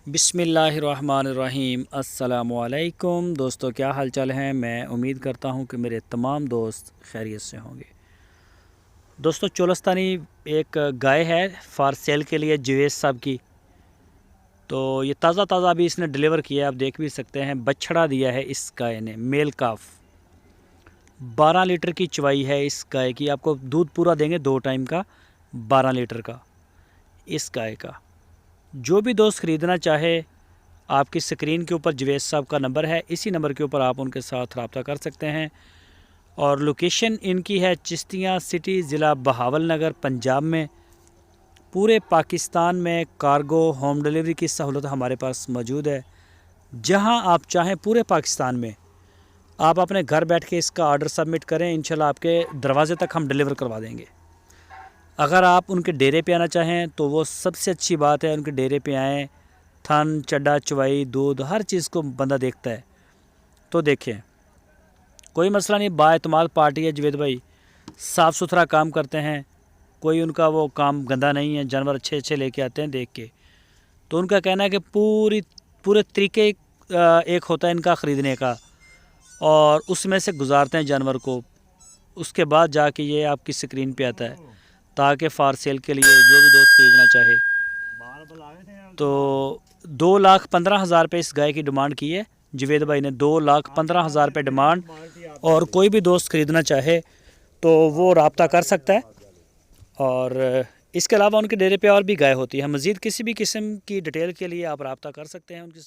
बिस्मिल्लाहिर्रहमानिर्रहीम अस्सलामुअलैकुम दोस्तों, क्या हाल चाल है। मैं उम्मीद करता हूँ कि मेरे तमाम दोस्त खैरियत से होंगे। दोस्तों, चोलस्तानी एक गाय है फॉर सेल के लिए जवेद साहब की। तो ये ताज़ा अभी इसने डिलीवर किया है, आप देख भी सकते हैं। बछड़ा दिया है इस गाय ने, मेल काफ। 12 लीटर की चवाई है इस गाय की। आपको दूध पूरा देंगे 2 टाइम का, 12 लीटर का इस गाय का। जो भी दोस्त ख़रीदना चाहे, आपकी स्क्रीन के ऊपर जवेद साहब का नंबर है, इसी नंबर के ऊपर आप उनके साथ रब्ता कर सकते हैं। और लोकेशन इनकी है चिश्तियाँ सिटी, ज़िला बहावलनगर, पंजाब में। पूरे पाकिस्तान में कार्गो होम डिलीवरी की सहूलत हमारे पास मौजूद है। जहां आप चाहें पूरे पाकिस्तान में, आप अपने घर बैठ के इसका ऑर्डर सबमिट करें, इंशाल्लाह आपके दरवाज़े तक हम डिलीवर करवा देंगे। अगर आप उनके डेरे पे आना चाहें तो वो सबसे अच्छी बात है, उनके डेरे पे आएँ। थन, चड्डा, चवाई, दूध, हर चीज़ को बंदा देखता है। तो देखें, कोई मसला नहीं। बाएतमाद पार्टी है जवेद भाई, साफ़ सुथरा काम करते हैं। कोई उनका वो काम गंदा नहीं है। जानवर अच्छे अच्छे लेके आते हैं देख के। तो उनका कहना है कि पूरे तरीके एक होता है इनका ख़रीदने का, और उसमें से गुजारते हैं जानवर को। उसके बाद जाके ये आपकी स्क्रीन पे आता है, ताकि फार सेल के लिए जो भी दोस्त ख़रीदना चाहे। तो 2,15,000 रुपये इस गाय की डिमांड की है जवेद भाई ने। 2,15,000 रुपये डिमांड। और कोई भी दोस्त ख़रीदना चाहे तो वो रब्ता कर सकता है। और इसके अलावा उनके डेरे पे और भी गाय होती है। मज़ीद किसी भी किस्म की डिटेल के लिए आप रब्ता कर सकते हैं उनकी